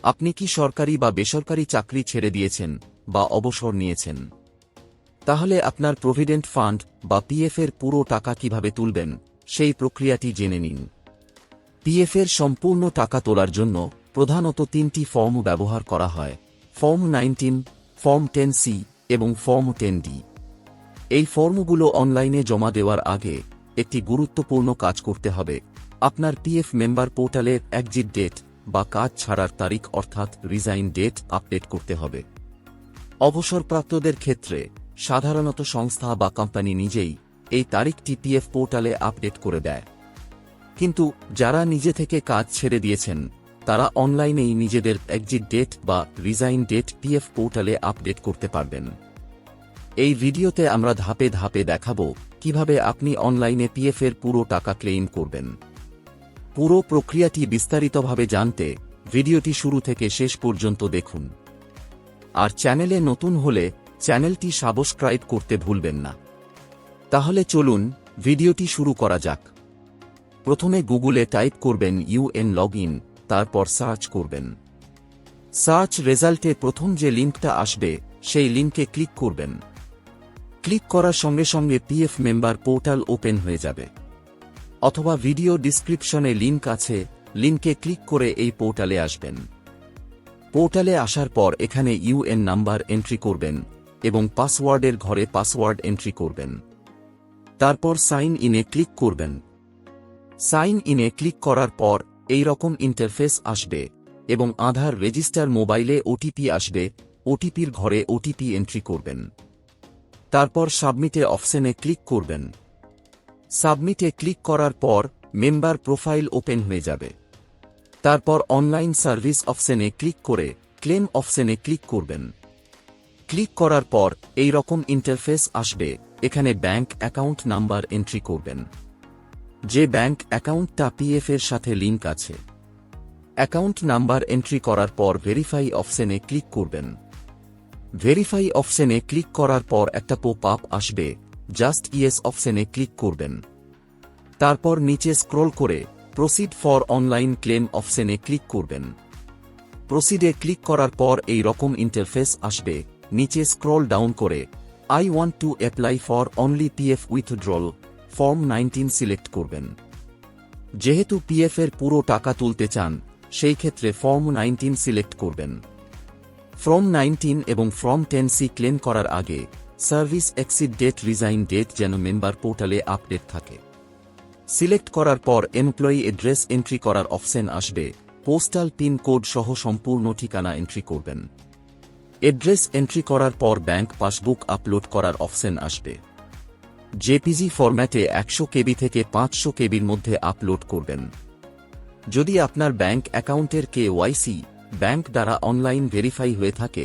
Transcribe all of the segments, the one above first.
আপনি কি সরকারি বা বেসরকারি চাকরি ছেড়ে দিয়েছেন বা অবসর নিয়েছেন? তাহলে আপনার প্রভিডেন্ট ফান্ড বা পিএফের পুরো টাকা কিভাবে তুলবেন সেই প্রক্রিয়াটি জেনে নিন। পিএফের সম্পূর্ণ টাকা তোলার জন্য প্রধানত 3টি ফর্ম ব্যবহার করা হয়: ফর্ম 19, ফর্ম 10C এবং ফর্ম 10D। এই ফর্মগুলো অনলাইনে জমা দেওয়ার আগে একটি গুরুত্বপূর্ণ কাজ করতে হবে। আপনার পিএফ মেম্বার পোর্টালের এক্সিট ডেট বা কাজ ছাড়ার তারিখ অর্থাৎ রিজাইন ডেট আপডেট করতে হবে। অবসরপ্রাপ্তদের ক্ষেত্রে সাধারণত সংস্থা বা কোম্পানি নিজেই এই তারিখটি পিএফ পোর্টালে আপডেট করে দেয়, কিন্তু যারা নিজে থেকে কাজ ছেড়ে দিয়েছেন তারা অনলাইনেই নিজেদের এক্সিট ডেট বা রিজাইন ডেট পিএফ পোর্টালে আপডেট করতে পারবেন। এই ভিডিওতে আমরা ধাপে ধাপে দেখাবো কিভাবে আপনি অনলাইনে পিএফের পুরো টাকা ক্লেইম করবেন। পুরো প্রক্রিয়াটি বিস্তারিতভাবে জানতে ভিডিওটি শুরু থেকে শেষ পর্যন্ত দেখুন। আর চ্যানেলে নতুন হলে চ্যানেলটি সাবস্ক্রাইব করতে ভুলবেন না। তাহলে চলুন ভিডিওটি শুরু করা যাক। প্রথমে গুগলে টাইপ করবেন ইউএন লগইন, তারপর সার্চ করবেন। সার্চ রেজাল্টে প্রথম যে লিঙ্কটা আসবে সেই লিঙ্কে ক্লিক করবেন। ক্লিক করার সঙ্গে সঙ্গে পিএফ মেম্বার পোর্টাল ওপেন হয়ে যাবে, অথবা ভিডিও ডিসক্রিপশনে লিঙ্ক আছে, লিঙ্কে ক্লিক করে এই পোর্টালে আসবেন। পোর্টালে আসার পর এখানে ইউএন নাম্বার এন্ট্রি করবেন এবং পাসওয়ার্ডের ঘরে পাসওয়ার্ড এন্ট্রি করবেন। তারপর সাইন ইনে ক্লিক করবেন। সাইন ইনে ক্লিক করার পর এই রকম ইন্টারফেস আসবে এবং আধার রেজিস্টার মোবাইলে ওটিপি আসবে। ওটিপির ঘরে ওটিপি এন্ট্রি করবেন। তারপর সাবমিটে অপশনে ক্লিক করবেন। সাবমিটে ক্লিক করার পর মেম্বার প্রোফাইল ওপেন হয়ে যাবে। তারপর অনলাইন সার্ভিস অপশনে ক্লিক করে ক্লেম অপশনে ক্লিক করবেন। ক্লিক করার পর এই রকম ইন্টারফেস আসবে। এখানে ব্যাংক অ্যাকাউন্ট নাম্বার এন্ট্রি করবেন, যে ব্যাংক অ্যাকাউন্টটা পিএফ এর সাথে লিংক আছে। অ্যাকাউন্ট নাম্বার এন্ট্রি করার পর ভেরিফাই অপশনে ক্লিক করবেন। ভেরিফাই অপশনে ক্লিক করার পর একটা পপ আপ আসবে, জাস্ট ইয়েস অপশনে ক্লিক করবেন। তারপর নিচে স্ক্রল করে প্রসিড ফর অনলাইন ক্লেম অপশনে ক্লিক করবেন। প্রসিডে ক্লিক করার পর এই রকম ইন্টারফেস আসবে। নিচে স্ক্রল ডাউন করে I want to apply for only PF withdrawal form 19 select করবেন। যেহেতু পিএফ এর পুরো টাকা তুলতে চান সেই ক্ষেত্রে ফর্ম 19 সিলেক্ট করবেন। ফর্ম 19 এবং ফর্ম 10C ক্লেম করার আগে service exit date resign date যেন মেম্বার পোর্টালে আপডেট থাকে। সিলেক্ট করার পর এমপ্লয়ি অ্যাড্রেস এন্ট্রি করার অপশন আসবে। পোস্টাল পিন কোড সহ সম্পূর্ণ ঠিকানা এন্ট্রি করবেন। অ্যাড্রেস এন্ট্রি করার পর ব্যাংক পাসবুক আপলোড করার অপশন আসবে। জেপিজি ফরম্যাটে 100 কেবি থেকে 500 কেবির মধ্যে আপলোড করবেন। যদি আপনার ব্যাংক অ্যাকাউন্টের কেওয়াইসি ব্যাংক দ্বারা অনলাইন ভেরিফাই হয়ে থাকে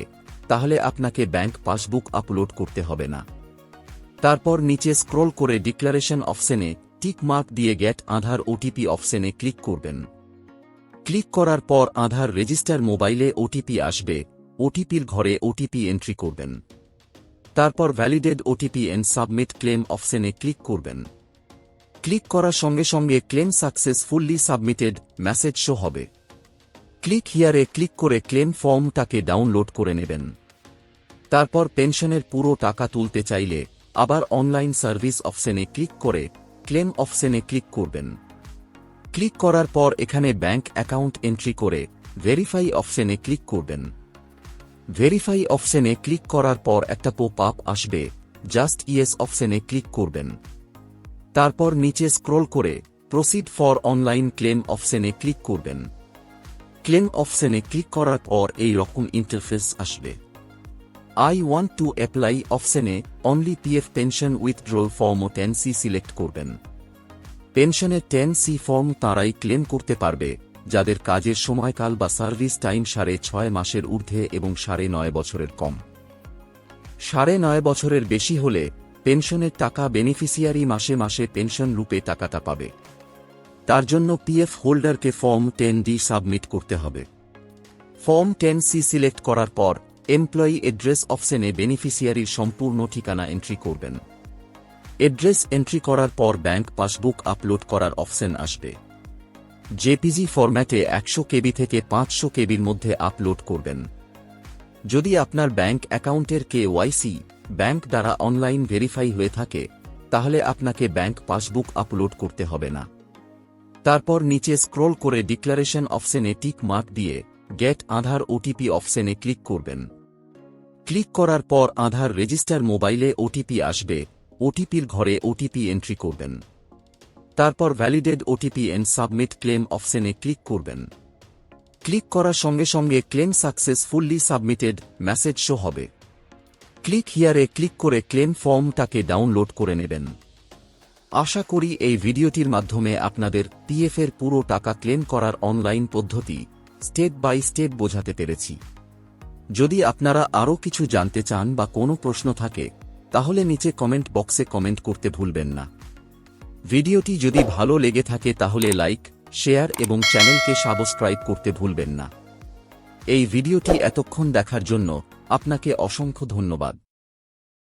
তাহলে আপনাকে ব্যাংক পাসবুক আপলোড করতে হবে না। তারপর নিচে স্ক্রল করে ডিক্লারেশন অপশনে টিক মার্ক দিয়ে গেট আধার ওটিপি অপশনে ক্লিক করবেন। ক্লিক করার পর আধার রেজিস্টার মোবাইলে ওটিপি আসবে। ওটিপির ঘরে ওটিপি এন্ট্রি করবেন। তারপর validated OTP and submit claim অপশনে ক্লিক করবেন। ক্লিক করার সঙ্গে সঙ্গে claim successfully submitted message show হবে। ক্লিক হিয়ারে ক্লিক করে ক্লেম ফর্মটাকে ডাউনলোড করে নেবেন। তারপর পেনশনের পুরো টাকা তুলতে চাইলে আবার অনলাইন সার্ভিস অপশনে ক্লিক করে ক্লেম অপশনে ক্লিক করবেন। ক্লিক করার পর এখানে ব্যাংক অ্যাকাউন্ট এন্ট্রি করে ভেরিফাই অপশনে ক্লিক করবেন। ভেরিফাই অপশনে ক্লিক করার পর একটা পপ আপ আসবে, জাস্ট ইয়েস অপশনে ক্লিক করবেন। তারপর নিচে স্ক্রল করে প্রসিড ফর অনলাইন ক্লেম অপশনে ক্লিক করবেন। ক্লেম অপশনে ক্লিক করার পর এই রকম ইন্টারফেস আসবে। আই ওয়ান্ট টু অ্যাপ্লাই অপশনে only PF pension withdrawal form 10C select করবেন। পেনশনের 10C ফর্ম তারাই ক্লেম করতে পারবে যাদের কাজের সময়কাল বা সার্ভিস টাইম 6.5 মাসের ঊর্ধ্বে এবং 9.5 বছরের কম। 9.5 বছরের বেশি হলে পেনশনের টাকা বেনিফিশিয়ারি মাসে মাসে পেনশন রূপে টাকাটা পাবে। তার জন্য পিএফ হোল্ডারকে ফর্ম 10D সাবমিট করতে হবে। ফর্ম 10C সিলেক্ট করার পর এমপ্লয়ি অ্যাড্রেস অপশনে বেনিফিশিয়ারির সম্পূর্ণ ঠিকানা এন্ট্রি করবেন। অ্যাড্রেস এন্ট্রি করার পর ব্যাংক পাসবুক আপলোড করার অপশন আসবে। জেপিজি ফরম্যাটে 100 কেবি থেকে 500 কেবির মধ্যে আপলোড করবেন। যদি আপনার ব্যাংক অ্যাকাউন্টের কেওয়াইসি ব্যাংক দ্বারা অনলাইন ভেরিফাই হয়ে থাকে, তাহলে আপনাকে ব্যাংক পাসবুক আপলোড করতে হবে না। তারপর নিচে স্ক্রল করে ডিক্লারেশন অপশনে টিক মার্ক দিয়ে গেট আধার ওটিপি অপশনে ক্লিক করবেন। ক্লিক করার পর আধার রেজিস্টার মোবাইলে ওটিপি আসবে, ওটিপির ঘরে ওটিপি এন্ট্রি করবেন। তারপর validated OTP and submit claim অপশনে ক্লিক করবেন। ক্লিক করার সঙ্গে সঙ্গে claim successfully submitted message show হবে। ক্লিক হিয়ারে ক্লিক করে ক্লেম ফর্মটাকে ডাউনলোড করে নেবেন। আশা করি এই ভিডিওটির মাধ্যমে আপনাদের পিএফের পুরো টাকা ক্লেম করার অনলাইন পদ্ধতি স্টেপ বাই স্টেপ বোঝাতে পেরেছি। যদি আপনারা আরও কিছু জানতে চান বা কোনো প্রশ্ন থাকে, তাহলে নিচে কমেন্ট বক্সে কমেন্ট করতে ভুলবেন না। ভিডিওটি যদি ভালো লেগে থাকে তাহলে লাইক, শেয়ার এবং চ্যানেলকে সাবস্ক্রাইব করতে ভুলবেন না। এই ভিডিওটি এতক্ষণ দেখার জন্য আপনাকে অসংখ্য ধন্যবাদ।